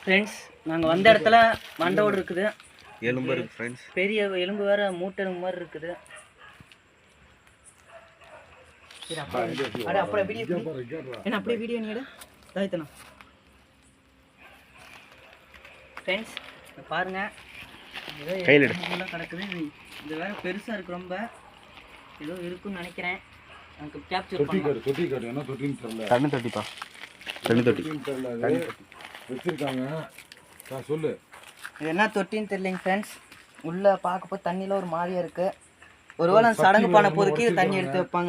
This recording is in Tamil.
ஃப்ரெண்ட்ஸ், நாங்கள் வந்த இடத்துல மண்டோடு இருக்குது, எலும்பு இருக்கு ஃப்ரெண்ட்ஸ், பெரிய எலும்பு வேற, மூட்டை எலும்பு மாதிரி இருக்குது. அப்படியே வீடியோ நீ தாய்த்தனா ஃப்ரெண்ட்ஸ் பாருங்க, கையில் கிடக்குது. இது வேற பெருசாக இருக்கு, ரொம்ப ஏதோ இருக்குன்னு நினைக்கிறேன். எனக்கு கேப்சர் தண்ணி தொட்டிப்பா, தண்ணி தொட்டி வச்சிருக்காங்க. சொல்லு, இது என்ன தொட்டின்னு தெரியலைங்க ஃப்ரெண்ட்ஸ். உள்ளே பார்க்க போது தண்ணியில் ஒரு மாதிரியாக இருக்குது. ஒருவேளை சடங்கு பண்ண போதுக்கு தண்ணி எடுத்து வைப்பாங்க.